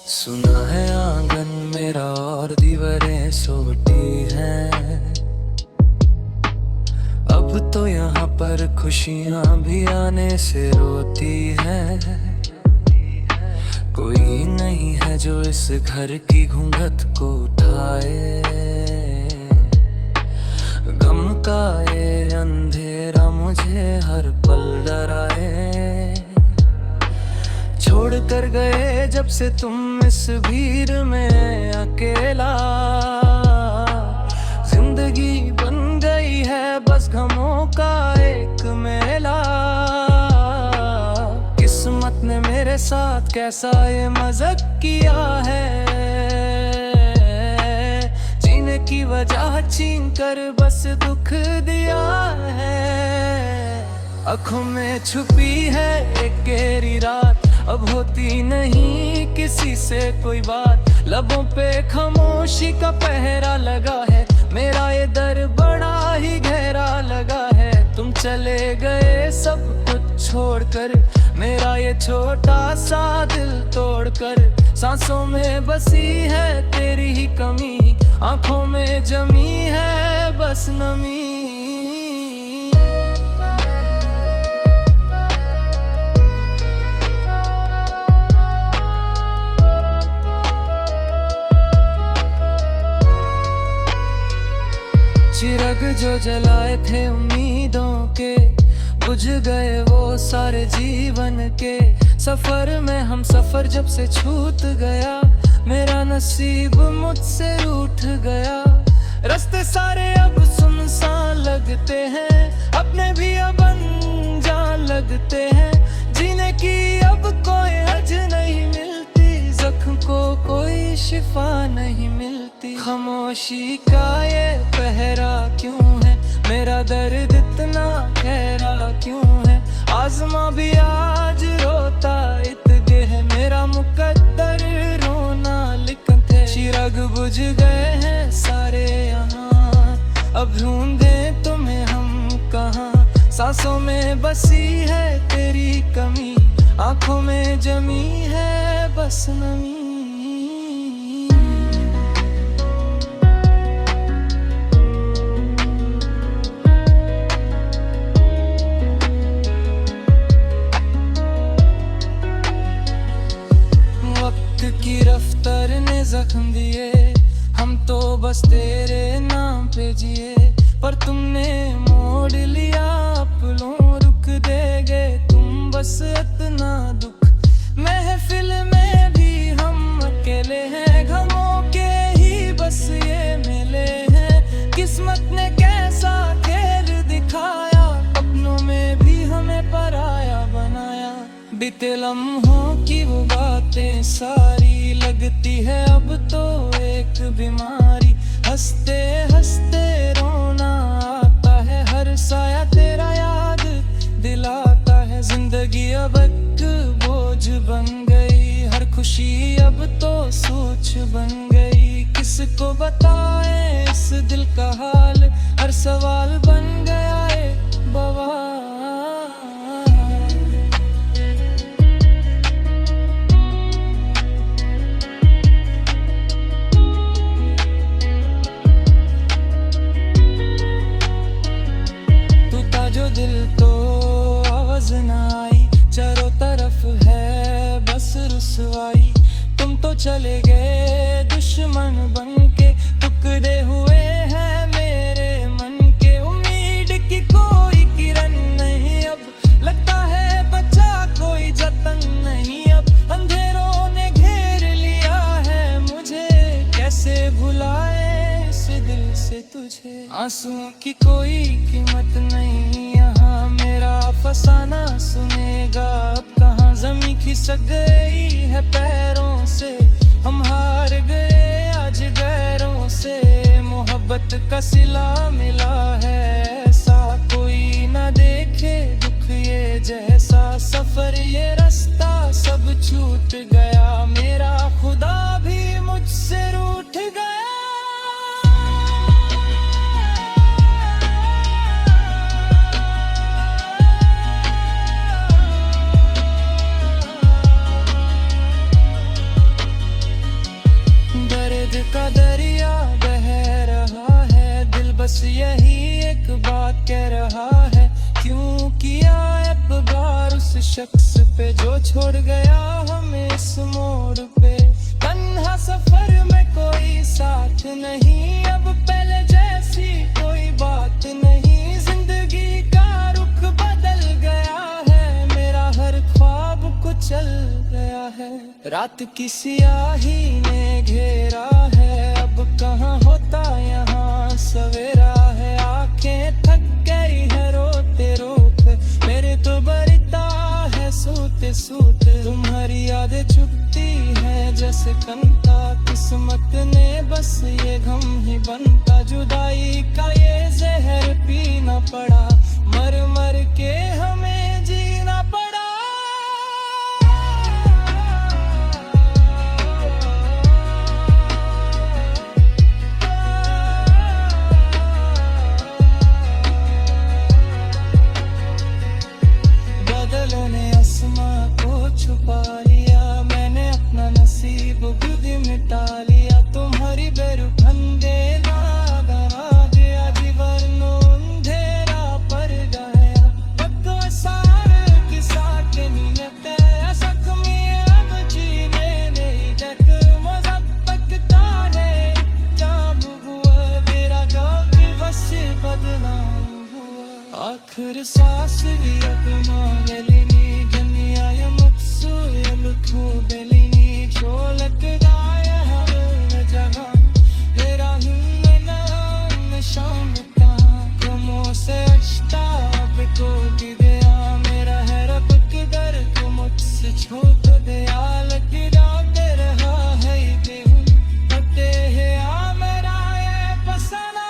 सुना है आंगन मेरा और दीवारें सोती हैं, अब तो यहाँ पर खुशियाँ भी आने से रोती हैं। कोई नहीं है जो इस घर की घूंघट को उठाए, गम का ये अंधेरा मुझे हर पल डराए। छोड़ कर गए जब से तुम इस भीड़ में अकेला, जिंदगी बन गई है बस गमों का एक मेला। किस्मत ने मेरे साथ कैसा ये मजाक किया है, जीने की वजह छीन कर बस दुख दिया है। आँखों में छुपी है एक गहरी रात, अब होती नहीं किसी से कोई बात। लबों पे खामोशी का पहरा लगा है, मेरा ये दर बड़ा ही गहरा लगा है। तुम चले गए सब कुछ छोड़कर, मेरा ये छोटा सा दिल तोड़कर। सांसों में बसी है तेरी ही कमी, आंखों में जमी है बस नमी। चिराग जो जलाए थे उम्मीदों के, बुझ गए वो सारे जीवन के। सफर में हम सफर जब से छूट गया, मेरा नसीब मुझसे रूठ गया। रास्ते सारे अब सुनसान लगते हैं, अपने भी अब अनजान लगते हैं। जीने की अब कोई वजह नहीं मिलती, जख्म को कोई शिफा नहीं मिलती। खामोशी का ये पहरा क्यों है, मेरा दर्द इतना गहरा क्यों है। आज़मा भी आज रोता इतने है, मेरा मुकद्दर रोना लिखत है। चिराग बुझ गए हैं सारे यहाँ, अब ढूंढे तुम्हें हम कहाँ। सांसों में बसी है तेरी कमी, आंखों में जमी है बस नमी। की रफ्तार ने जख्म दिए, हम तो बस तेरे नाम पे जिए। पर तुमने मोड़ लिया अपनों, रुक देगे तुम बस इतना दुख। महफिल में भी हम अकेले हैं, गमों के ही बस ये मिले हैं। किस्मत ने कैसा खेल दिखाया, अपनों में भी हमें पराया बनाया। बीते लम्हों की वो बातें सारी लगती है अब तो एक बीमारी। हंसते हंसते रोना आता है, हर साया तेरा याद दिलाता है। जिंदगी अब एक बोझ बन गई, हर खुशी अब तो सोच बन गई। किसको बताएं इस दिल का हाल, हर सवाल बन गया एक बवाल। दिल तो आवाज न आई, चारों तरफ है बस रुसवाई। तुम तो चले गए दुश्मन बन के, टुकड़े हुए हैं मेरे मन के। उम्मीद की कोई किरण नहीं अब, लगता है बचा कोई जतन नहीं अब। अंधेरों ने घेर लिया है मुझे, कैसे भुलाए इस दिल से तुझे। आंसुओं की कोई कीमत नहीं यहाँ, मेरा फसाना सुनेगा अब कहाँ। जमी खिसक गई है पैरों से, हम हार गए आज गैरों से। मोहब्बत का सिला मिला है ऐसा, कोई ना देखे दुख ये जैसा। सफर ये रास्ता सब छूट गया, मेरा खुदा भी मुझसे रूठ गया। का दरिया बह रहा है, दिल बस यही एक बात कह रहा है, क्यों किया एतबार उस शख्स पे जो छोड़ गया हमें इस मोड़ पे। तन्हा सफर में कोई साथ नहीं, अब पहले जैसी कोई बात नहीं, जिंदगी का रुख बदल गया है, मेरा हर ख्वाब कुचल गया है। रात की सियाही ने घेरा है, अब कहाँ होता यहाँ सवेरा है, आंखें थक गई है रोते रोते, मेरे तो बरता है सूते सूते, तुम्हारी यादें चुभती है जैसे कंता, किस्मत ने बस ये गम ही बनता, जुदाई का ये जहर पीना पड़ा, मर मर के हमें जीना पड़ा। बादलों ने आसमां को छुपा लिया, मैंने अपना नसीब खुद मिटा लिया, तुम्हारी बेरुखंदे जीवन अंधेरा पर गया, पक्का सार किसा के नियत जख्मी अब जीने नहीं तक, मजबत तारे जाम हुआ, मेरा गाँव की बस बदनाम हुआ, आखिर सांस भी अब मांगलिनी दुनिया या मुक्सु या लुथु बेलिनी, चोलक गाया हर जगह तेरा हिम्मे नाम शामता, कमो से अश्ता बिको दिया, मेरा है रब किधर तू मुझसे छोड़ दिया, लग जाते रहा है ये दिन फटे है आ मेरा ये फसाना।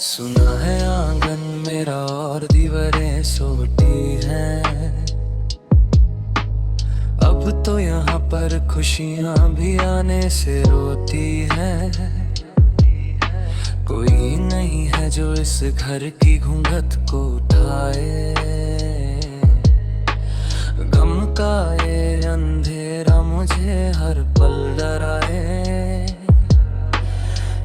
सुना है आंगन मेरा और दीवारें सोती हैं, अब तो यहाँ पर खुशियाँ भी आने से रोती हैं, कोई नहीं है जो इस घर की घूंघट को उठाए, गम का ये अंधेरा मुझे हर पल डराए,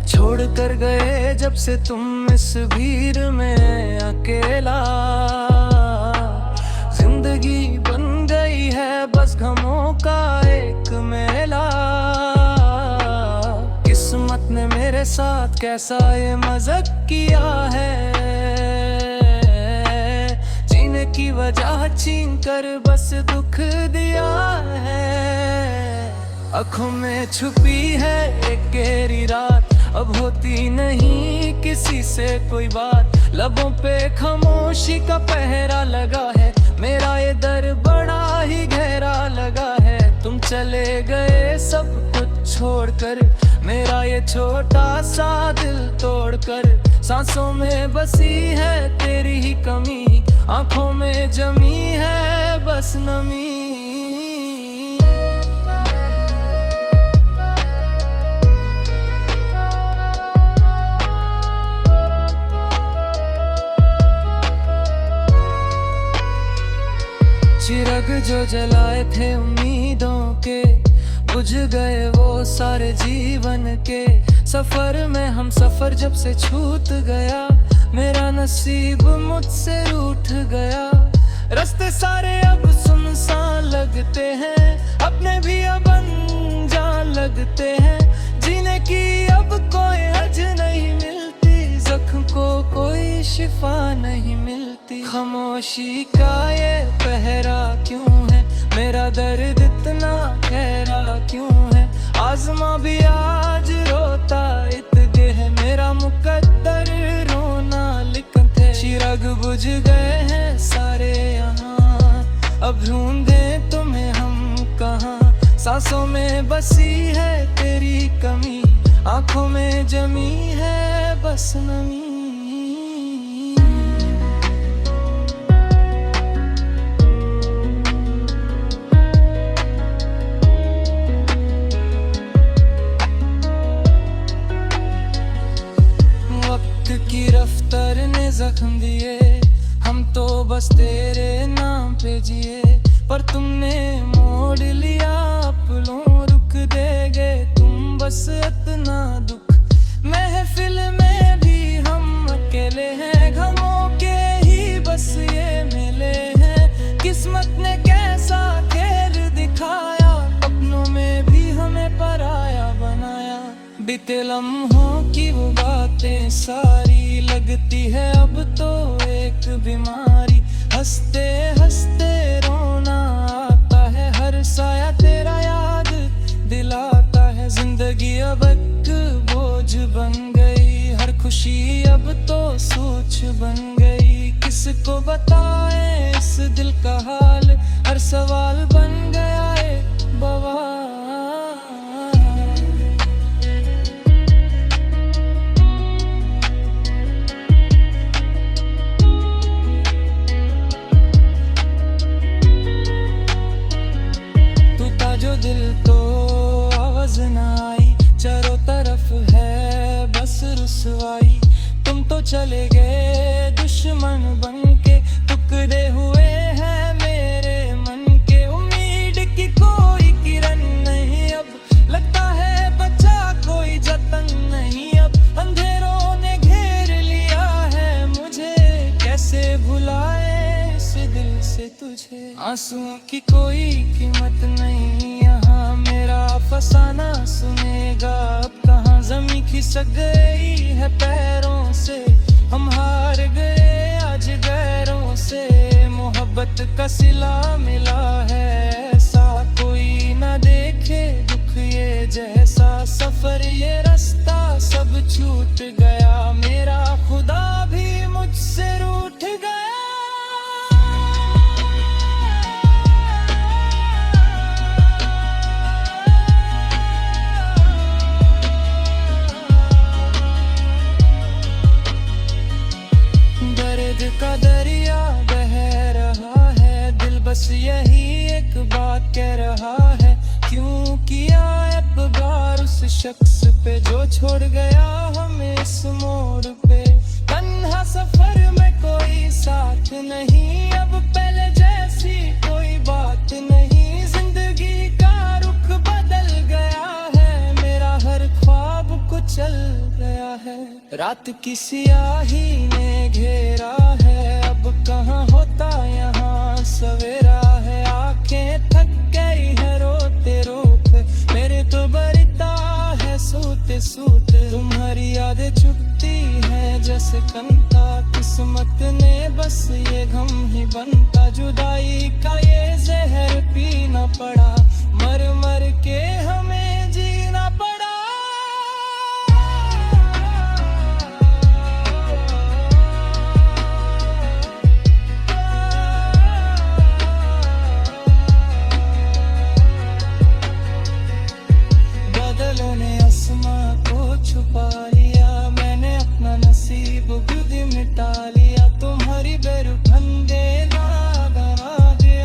छोड़ कर गए जब से तुम इस भीड़ में अकेला, जिंदगी बन गई है बस गमों का एक मेला, किस्मत ने मेरे साथ कैसा ये मजाक किया है, जीने की वजह छीन कर बस दुख दिया है, आँखों में छुपी है एक गहरी रात, अब होती नहीं किसी से कोई बात, लबों पे खामोशी का पहरा लगा है, मेरा ये दर बड़ा ही गहरा लगा है, तुम चले गए सब कुछ छोड़कर, मेरा ये छोटा सा दिल तोड़कर, सांसों में बसी है तेरी ही कमी, आंखों में जमी है बस नमी। चिराग जो जलाए थे उम्मीदों के, बुझ गए वो सारे जीवन के, सफर में हम सफर जब से छूट गया, मेरा नसीब मुझसे रूठ गया, रास्ते सारे अब सुनसान लगते हैं, अपने भी अब अनजान लगते हैं, जीने की अब कोई हज नहीं मिलती, जख्म को कोई शिफा नहीं मिलती, खामोशी का ये पहरा क्यों है, मेरा दर्द इतना गहरा क्यों है, आज़मा भी आज रोता इतने है, मेरा मुकद्दर रोना लिखते, चिराग बुझ गए हैं सारे यहाँ, अब ढूंढे तुम्हें हम कहाँ, सांसों में बसी है तेरी कमी, आंखों में जमी है बस नमी। वक्त की रफ्तार ने जख्म दिए, हम तो बस तेरे नाम पे जिए, पर तुमने मोड़ लिया अपनों, रुक देगे तुम बस इतना दुख। महफिल में भी हम अकेले हैं, गमों के ही बस ये मिले हैं। किस्मत ने कैसा खेल दिखाया, अपनों में भी हमें पराया बनाया। बीते लम्हों की वो बातें सारी लगती है अब तो एक बीमारी। हंसते हंसते रोना आता है, हर साया तेरा याद दिलाता है। जिंदगी अब एक बोझ बन गई, हर खुशी अब तो सोच बन गई। किसको बताएं इस दिल का हाल, हर सवाल बन गया है बवाल। जो दिल तो आवाज न आई, चारों तरफ है बस रुसवाई। तुम तो चले गए दुश्मन बन के, टुकड़े हुए हैं मेरे मन के। उम्मीद की कोई किरण नहीं अब, लगता है बचा कोई जतन नहीं अब। अंधेरों ने घेर लिया है मुझे, कैसे भुलाए इस दिल से तुझे। आंसुओं की कोई कीमत नहीं यहाँ, मेरा फसाना सुनेगा अब कहाँ। जमी खिसक गई है पैरों से, हम हार गए आज गैरों से। मोहब्बत का सिला मिला है ऐसा, कोई ना देखे दुख ये जैसा। सफर ये रास्ता सब छूट गया, मेरा खुदा भी मुझसे रूठ गया। का दरिया बह रहा है, दिल बस यही एक बात कह रहा है। क्यों किया एतबार उस शख्स पे जो छोड़ गया हमें इस मोड़ पे। तन्हा सफर में कोई साथ नहीं, अब पहले जैसी कोई बात नहीं। जिंदगी का रुख बदल गया है, मेरा हर ख्वाब कुचल गया है। रात की सियाही ने घेरा है, अब कहाँ होता यहाँ सवेरा है। आंखें थक गई है रोते रोते, मेरे तो बरता है सोते सोते। तुम्हारी यादें चुभती हैं जैसे कंता, किस्मत ने बस ये गम ही बनता। जुदाई का ये जहर पीना पड़ा, मर मर के हमें जीना पड़ा। छुपा लिया मैंने अपना नसीब खुद मिटा लिया। तुम्हारी बेरुखंदे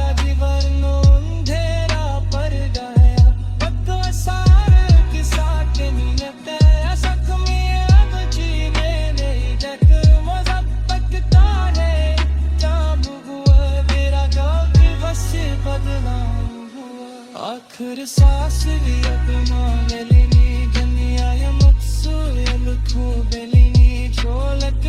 जीवन अंधेरा पर गया। वक्त सार किसा के नीयत जख्मी अब जीने नहीं जग। मुजफ्फत तारे जाम हुआ, मेरा गाँव बस बदनाम हुआ। आखिर सांस भी अब मांग लेनी, दुनिया या मुझसे लुत्फो बेलिनी। झोलक